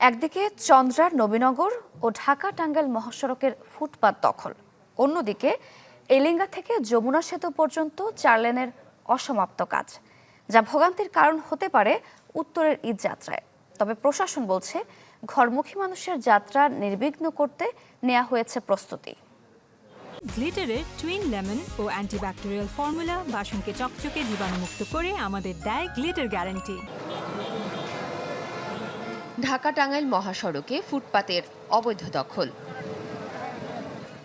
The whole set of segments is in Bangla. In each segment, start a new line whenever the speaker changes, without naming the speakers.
একদিকে চন্দ্রার নবীনগর ও ঢাকা টাঙ্গাইল মহাসড়কের ফুটপাত দখল, অন্যদিকে এলেঙ্গা থেকে যমুনা সেতু পর্যন্ত 4 লেনের অসমাপ্ত কাজ, যা ভোগান্তির কারণ হতে পারে উত্তরের ঈদ যাত্রায়। তবে প্রশাসন বলছে ঘরমুখী মানুষের যাত্রা নির্বিঘ্ন করতে নেওয়া হয়েছে প্রস্তুতি।
গ্লিটারের টুইন লেমন ও অ্যান্টিব্যাকটেরিয়াল ফর্মুলা বাসনকে চকচকে জীবাণুমুক্ত করে আমাদের দেয় গ্লিটার গ্যারান্টি।
ঢাকা টাঙ্গাইল মহাসড়কে ফুটপাতের অবৈধ দখল।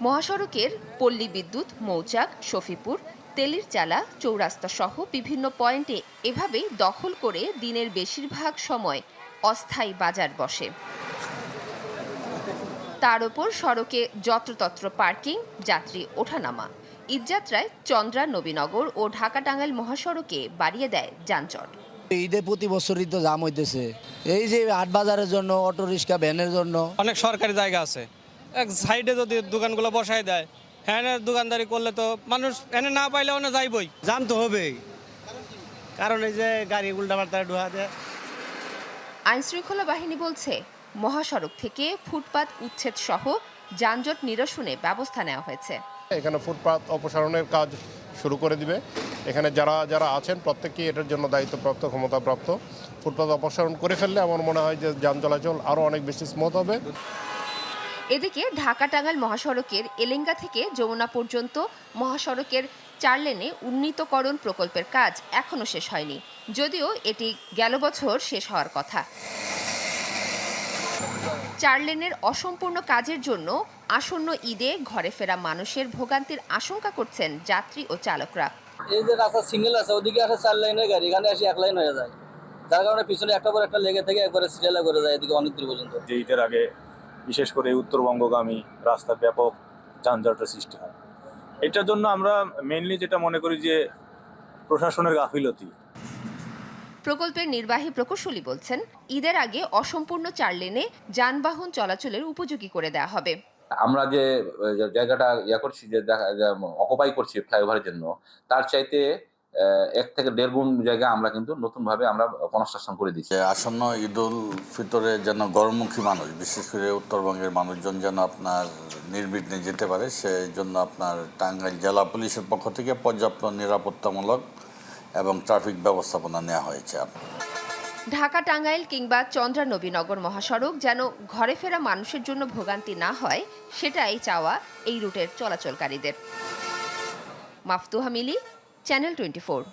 মহাসড়কের পল্লী বিদ্যুৎ, মৌচাক, শফিপুর, তেলির চালা, চৌরাস্তা সহ বিভিন্ন পয়েন্টে এভাবেই দখল করে দিনের বেশিরভাগ সময় অস্থায়ী বাজার বসে। তার ওপর সড়কে যত্রতত্র পার্কিং, যাত্রী ওঠানামা। ঈদযাত্রায় চন্দ্রা, নবীনগর ও ঢাকা টাঙ্গাইল মহাসড়কে বাড়িয়ে দেয় যানজট।
ঈদে প্রতি বছরই তো জাম হইতেছে, এই যে হাট বাজারের জন্য, অটো রিক্সা ভ্যানের জন্য।
অনেক সরকারি জায়গা আছে, এক সাইডে যদি দোকানগুলো বসায় দেয়, হ্যাঁ দোকানদারি করলে তো মানুষ এনে না পাইলে ওনে যাইবই।
জাম তো হবেই, কারণ এই যে গাড়ি উল্টাপাল্টা ঢোয়া দেয়।
আইন শৃঙ্খলা বাহিনী বলছে মহাসড়ক থেকে ফুটপাত উচ্ছেদ সহ যানজট নিরসনে ব্যবস্থা নেওয়া হয়েছে।
এখানে ফুটপাত অপসারণের কাজ শুরু করে দিবে। এখানে যারা যারা আছেন প্রত্যেকেই এটার জন্য দায়িত্বপ্রাপ্ত, ক্ষমতাপ্রাপ্ত। ফুটপাত অপসারণ করে ফেললে আমার মনে হয় যে যান চলাচল আরও অনেক বেশি স্মুথ হবে।
এদিকে ঢাকা টাঙ্গাইল মহাসড়কের এলেঙ্গা থেকে যমুনা পর্যন্ত মহাসড়কের 4 লেনে উন্নীতকরণ প্রকল্পের কাজ এখনো শেষ হয়নি, যদিও এটি গেল বছর শেষ হওয়ার কথা। 4 লেনের অসম্পূর্ণ কাজের জন্য আসন্ন ঈদে ঘরে ফেরা মানুষের ভোগান্তির আশঙ্কা করছেন যাত্রী ও চালকরা।
এই যে রাস্তা সিঙ্গেল আছে, ওদিকে আসে 4 লাইনের গাড়ি, এখানে আসে 1 লাইন হয়ে যায়, যার কারণে পিছনে একটা পর একটা লেগে থেকে একবারে সিরিয়ালে করে যায় এদিকে অনেক দূর পর্যন্ত।
ঈদের আগে বিশেষ করে উত্তরবঙ্গগামী রাস্তা ব্যাপক যানজটের সৃষ্টি হয়। এটার জন্য আমরা মেইনলি যেটা মনে করি যে প্রশাসনের গাফিলতি।
প্রকল্পের নির্বাহী প্রকৌশলী বলছেন, ঈদের আগে অসম্পূর্ণ 4 লেনে যানবাহন চলাচলের উপযোগী করে দেওয়া হবে।
আমরা যে জায়গাটা করছি, যে অকুপাই করছি ফ্লাইওভারের জন্য, তার চাইতে 1 থেকে 1.5 গুণ জায়গা আমরা কিন্তু নতুনভাবে আমরা কনস্ট্রাকশন করে দিচ্ছি।
আসন্ন ঈদুল ফিতরে যেন গরমুখী মানুষ, বিশেষ করে উত্তরবঙ্গের মানুষজন যেন আপনার নির্বিঘ্নে যেতে পারে, সেই জন্য আপনার টাঙ্গাইল জেলা পুলিশের পক্ষ থেকে পর্যাপ্ত নিরাপত্তামূলক এবং ট্রাফিক ব্যবস্থাপনা নেওয়া হয়েছে।
ঢাকা টাঙ্গাইল কিংবা চন্দ্রা নবীনগর মহাসড়ক যেন ঘরে ফেরা মানুষের জন্য ভোগান্তি না হয়, সেটাই চাওয়া এই রুটের চলাচলকারীদের। মাফতুহা মিলি, চ্যানেল 24।